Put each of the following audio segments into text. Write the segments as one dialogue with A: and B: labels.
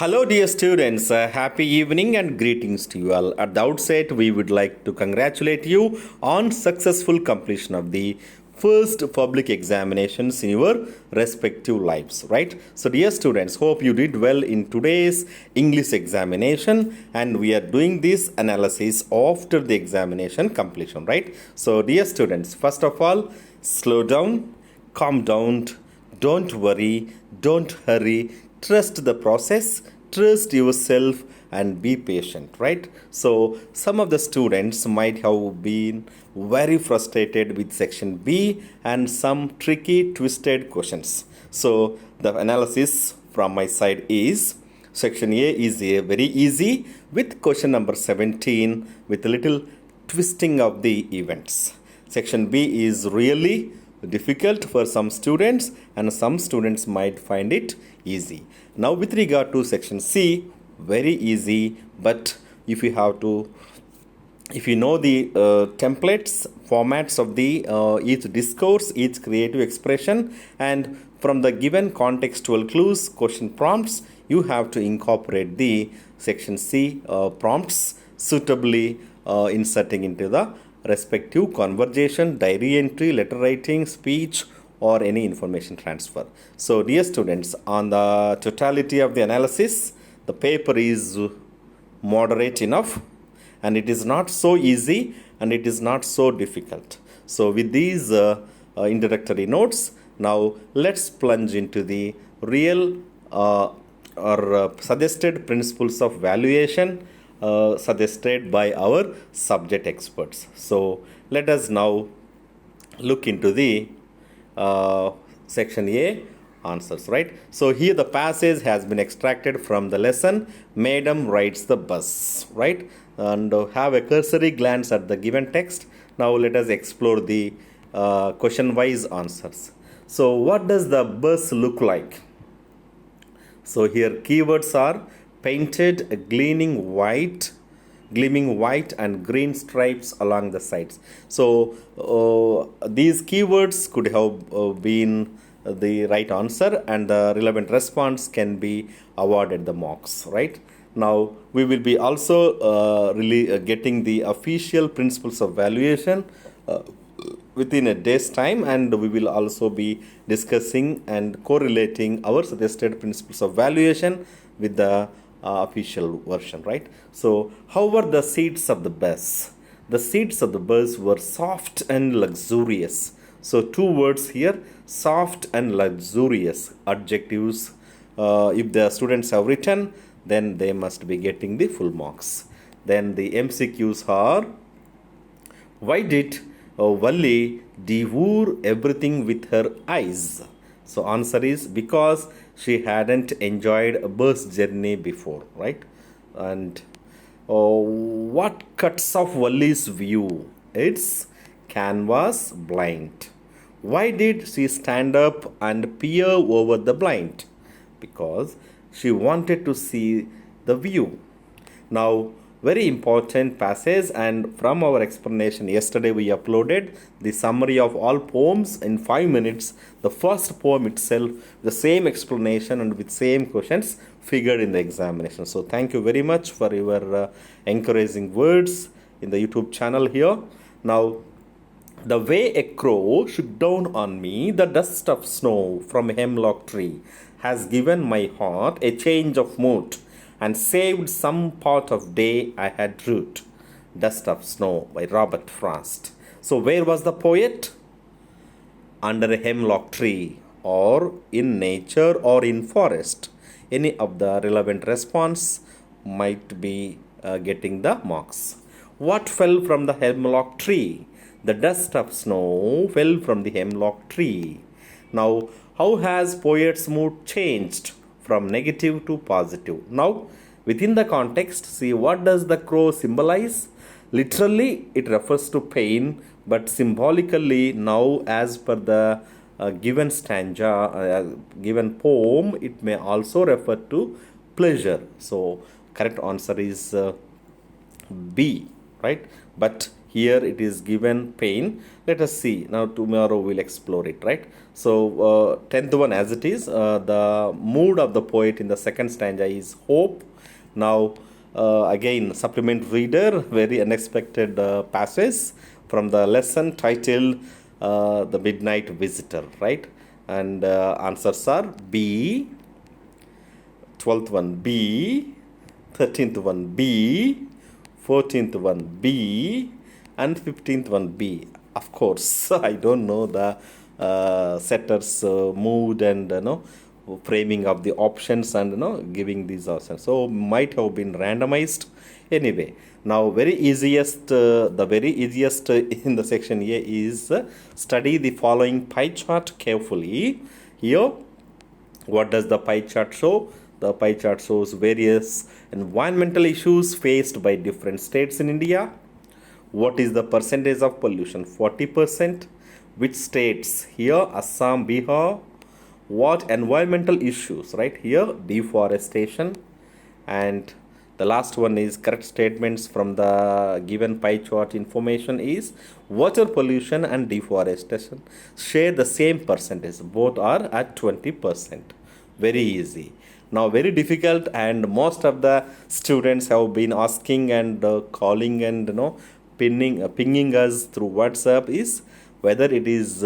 A: Hello, dear students. Happy evening and greetings to you all. At the outset, we would like to congratulate you on successful completion of the first public examinations in your respective lives, right? So, dear students, hope you did well in today's English examination, and we are doing this analysis after the examination completion, right? So, dear students, first of all, slow down, calm down, don't worry, don't hurry, trust the process, trust yourself, and be patient, right? So some of the students might have been very frustrated with section B and some tricky twisted questions. So the analysis from my side is section A is a very easy with question number 17 with a little twisting of the events. Section B is really difficult for some students and some students might find it easy. Now with regard to section C, very easy, but if you know the templates, formats of the each discourse, each creative expression, and from the given contextual clues, question prompts, you have to incorporate the section C prompts suitably inserting into the respective conversation, diary entry, letter writing, speech, or any information transfer. So, dear students, on the totality of the analysis, the paper is moderate enough and it is not so easy and it is not so difficult. So, with these introductory notes, now let's plunge into the real suggested principles of valuation suggested by our subject experts. So let us now look into the section A answers, right? So here the passage has been extracted from the lesson Madam Rides the Bus, right? And have a cursory glance at the given text. Now let us explore the question wise answers. So what does the bus look like? So here keywords are painted, gleaming white and green stripes along the sides. So these keywords could have been the right answer and the relevant response can be awarded the marks, right? Now we will be also getting the official principles of valuation within a day's time, and we will also be discussing and correlating our suggested principles of valuation with the official version, right? So how were the seats of the bus? The seats of the bus were soft and luxurious. So two words here, soft and luxurious adjectives. If the students have written, then they must be getting the full marks. Then the MCQs are, why did Valli devour everything with her eyes? So answer is because she hadn't enjoyed a bus journey before, right? And what cuts off Valli's view? It's canvas blind. Why did she stand up and peer over the blind? Because she wanted to see the view. Now, very important passage, and from our explanation yesterday we uploaded the summary of all poems in 5 minutes. The first poem itself, the same explanation and with same questions figured in the examination. So thank you very much for your encouraging words in the YouTube channel here. Now, the way a crow shook down on me the dust of snow from a hemlock tree has given my heart a change of mood and saved some part of day I had root. Dust of Snow by Robert Frost. So where was the poet? Under a hemlock tree, or in nature, or in forest. Any of the relevant response might be getting the marks. What fell from the hemlock tree? The dust of snow fell from the hemlock tree. Now, how has poet's mood changed from negative to positive? Now, within the context, see what does the crow symbolize? Literally, it refers to pain, but symbolically, now as per the given stanza, given poem, it may also refer to pleasure. So, correct answer is B, right? But Here it is given pain. Let us see. Now tomorrow we'll explore it, right? So 10th one as it is. The mood of the poet in the second stanza is hope. Now again supplement reader, very unexpected passage from the lesson titled The Midnight Visitor, right? And answers are B, 12th one B, 13th one B, 14th one B, and 15th one B. Of course, I don't know the setter's mood and framing of the options and giving these options. So might have been randomized. Anyway, now the very easiest in the section A is study the following pie chart carefully. Here, what does the pie chart show? The pie chart shows various environmental issues faced by different states in India. What is the percentage of pollution? 40%. Which states? Here, Assam, Bihar. What environmental issues? Right here, deforestation. And the last one is correct statements from the given pie chart information is water pollution and deforestation share the same percentage. Both are at 20%. Very easy. Now very difficult, and most of the students have been asking and calling and pinging us through WhatsApp is whether it is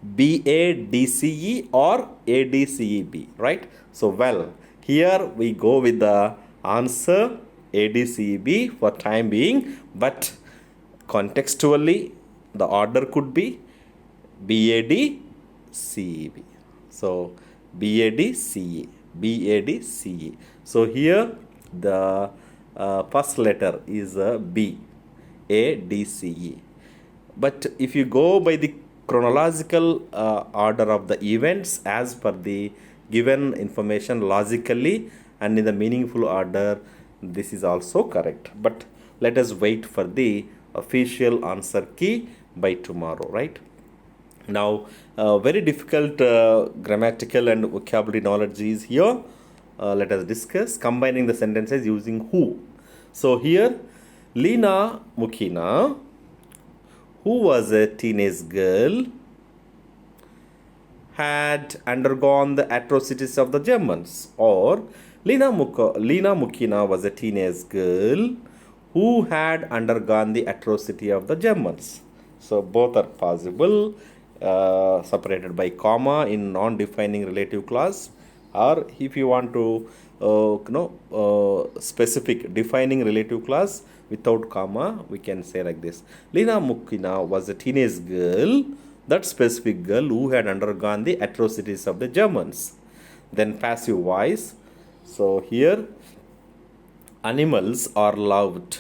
A: BADCE or ADCEB, right? So well, here we go with the answer ADCEB for time being, but contextually the order could be BADCEB. So BADCE. BADCE. So here the first letter is B, ADCE. But if you go by the chronological order of the events as per the given information logically and in the meaningful order, this is also correct. But let us wait for the official answer key by tomorrow, right? Now, very difficult grammatical and vocabulary knowledge is here. Let us discuss combining the sentences using who. So here, Lena Mukina, who was a teenage girl, had undergone the atrocities of the Germans. Or Lena Mukina was a teenage girl who had undergone the atrocity of the Germans. So both are possible. Separated by comma in non-defining relative clause, or if you want to specific defining relative clause without comma, we can say like this: Lena Mukina was a teenage girl, that specific girl who had undergone the atrocities of the Germans. Then passive voice. So here, animals are loved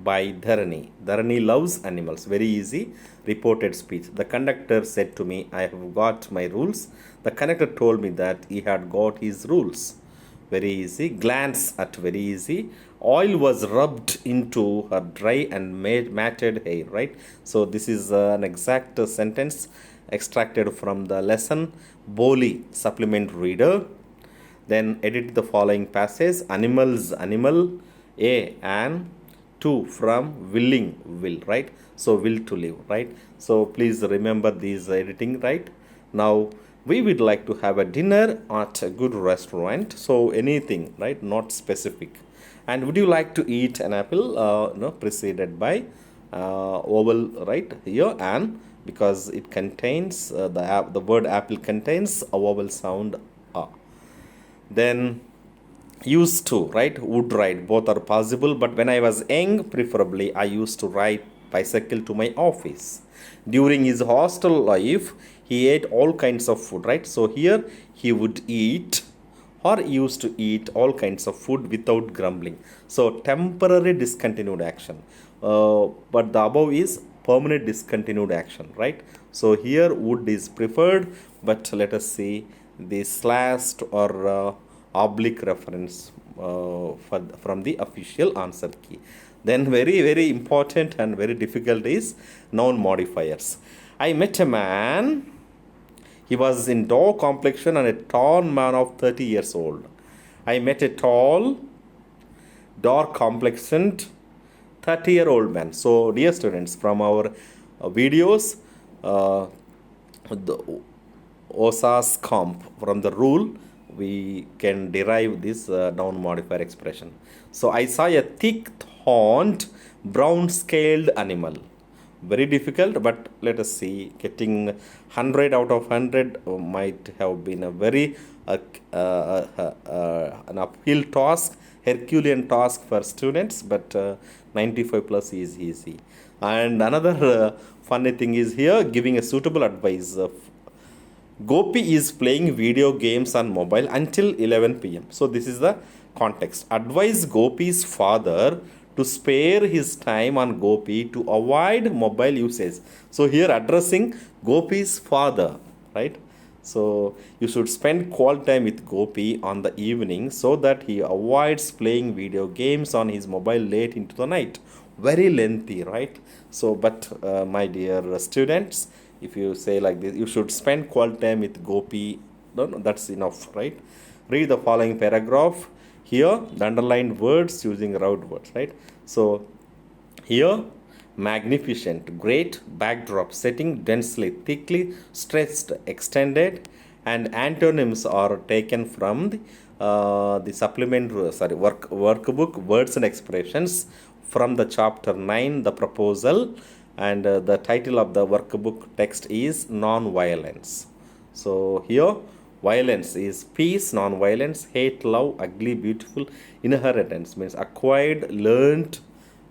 A: by Dharani. Dharani loves animals. Very easy. Reported speech. The conductor said to me, I have got my rules. The conductor told me that he had got his rules. Very easy. Glance at. Very easy. Oil was rubbed into her dry and matted hair, right? So this is an exact sentence extracted from the lesson. Boli, supplement reader. Then edit the following passage. Animals, animal. A, an. To, from, willing, will, right? So will to live, right? So please remember these editing, right? Now we would like to have a dinner at a good restaurant. So anything, right? Not specific. And would you like to eat an apple? Preceded by vowel, right? Here, and because it contains the word apple contains a vowel sound a. Then used to, right? Would ride, both are possible, but when I was young, preferably I used to ride bicycle to my office. During his hostel life, he ate all kinds of food, right? So here he would eat or used to eat all kinds of food without grumbling. So temporary discontinued action, but the above is permanent discontinued action, right? So here would is preferred, but let us see the slashed or oblique reference from the official answer key. Then very important and very difficult is noun modifiers. I met a man. He was in dark complexion and a tall man of 30 years old. I met a tall, dark complexioned 30-year-old man. So, dear students, from our videos, the OSA's comp, from the rule, we can derive this noun modifier expression. So, I saw a thick horned brown scaled animal. Very difficult, but let us see. Getting 100 out of 100 might have been a very an uphill task, Herculean task for students, but 95 plus is easy. And another funny thing is here, giving a suitable advice. Gopi is playing video games on mobile until 11 p.m. So this is the context. Advise Gopi's father to spare his time on Gopi to avoid mobile usage. So here addressing Gopi's father, right? So you should spend quality time with Gopi on the evening so that he avoids playing video games on his mobile late into the night. Very lengthy, right? So, but my dear students, if you say like this, you should spend quality time with Gopi. No, that's enough, right? Read the following paragraph. Here, the underlined words using round words, right? So, here, magnificent, great, backdrop, setting, densely, thickly, stressed, extended, and antonyms are taken from the workbook, words and expressions from the chapter 9, the proposal, and the title of the workbook text is non-violence. So here violence is peace, non-violence, hate, love, ugly, beautiful, inheritance means acquired, learned,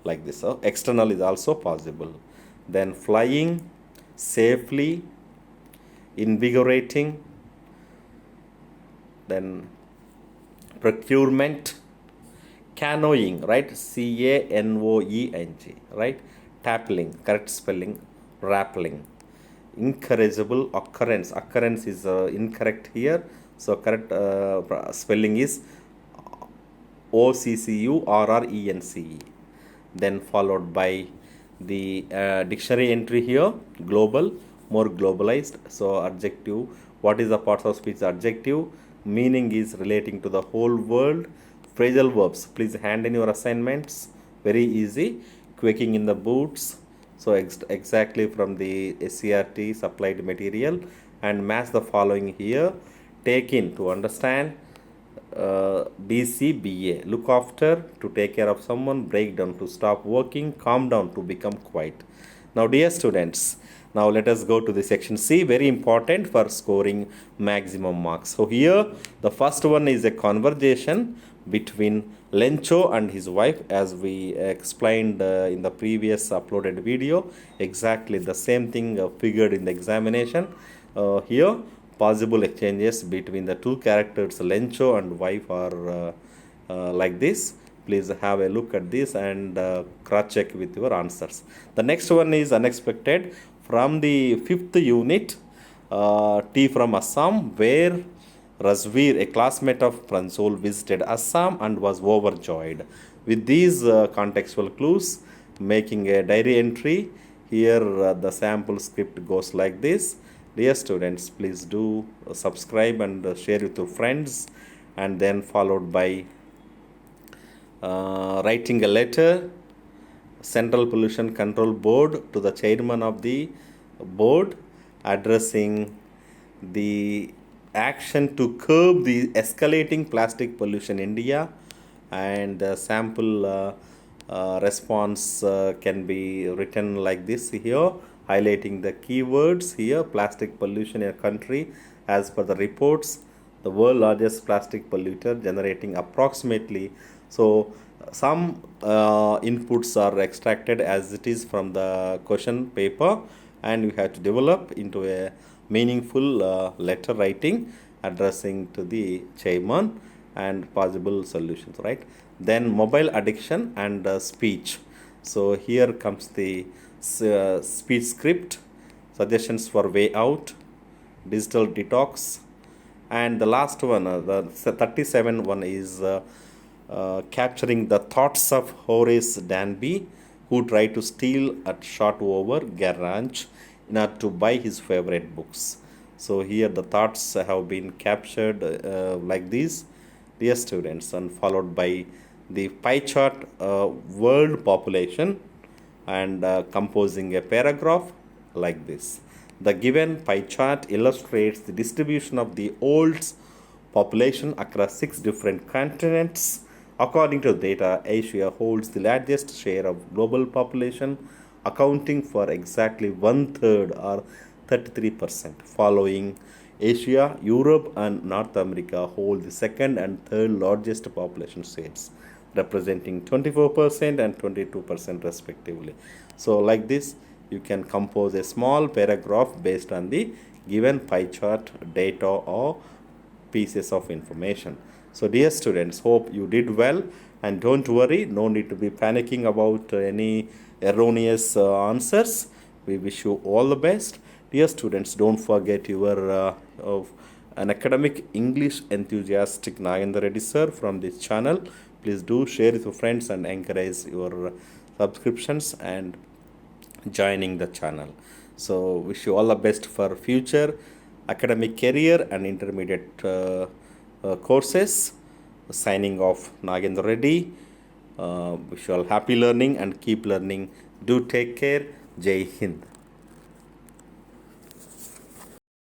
A: like this. So external is also possible. Then flying, safely, invigorating, then procurement, canoeing, right? Canoeing, right? Tappling, correct spelling, rappelling. Incorrigible occurrence. Occurrence is incorrect here. So correct spelling is OCCURRENCE. Then followed by the dictionary entry here, global, more globalized. So adjective, what is the parts of speech? Adjective, meaning is relating to the whole world. Phrasal verbs, please hand in your assignments, very easy. Quaking in the boots, so exactly from the SCRT supplied material, and match the following here. Take in, to understand, BCBA, look after, to take care of someone, break down, to stop working, calm down, to become quiet. Now dear students, now let us go to the section C, very important for scoring maximum marks. So here the first one is a conversation between Lencho and his wife, as we explained in the previous uploaded video. Exactly the same thing figured in the examination. Here possible exchanges between the two characters Lencho and wife are like this. Please have a look at this and cross check with your answers. The next one is unexpected from the 5th unit, T from Assam, where Razveer, a classmate of Pransol, visited Assam and was overjoyed. With these contextual clues, making a diary entry, here the sample script goes like this. Dear students, please do subscribe and share with your friends, and then followed by writing a letter, Central Pollution Control Board, to the chairman of the board, addressing the action to curb the escalating plastic pollution in India, and the sample response can be written like this here, highlighting the keywords here. Plastic pollution in a country, as per the reports, the world largest plastic polluter, generating approximately, so some inputs are extracted as it is from the question paper, and we have to develop into a meaningful letter writing addressing to the chairman and possible solutions, right? Then mobile addiction and speech. So here comes the speech script, suggestions for way out, digital detox, and the last one, the 37 one is capturing the thoughts of Horace Danby, who tried to steal a shot over garage in order to buy his favorite books. So here the thoughts have been captured like these, dear students, and followed by the pie chart world population and composing a paragraph like this. The given pie chart illustrates the distribution of the world's population across 6 different continents. According to data, Asia holds the largest share of global population, accounting for exactly one third or 33%. Following Asia, Europe, and North America hold the second and third largest population shares, representing 24% and 22% respectively. So, like this, you can compose a small paragraph based on the given pie chart data or pieces of information. So, dear students, hope you did well, and don't worry, no need to be panicking about any erroneous answers. We wish you all the best. Dear students, don't forget your an academic English enthusiastic Nagendra Reddy sir from this channel. Please do share with your friends and encourage your subscriptions and joining the channel. So wish you all the best for future academic career and intermediate courses. Signing off, Nagendra Reddy. Wish you all happy learning and keep learning. Do take care. Jai Hind.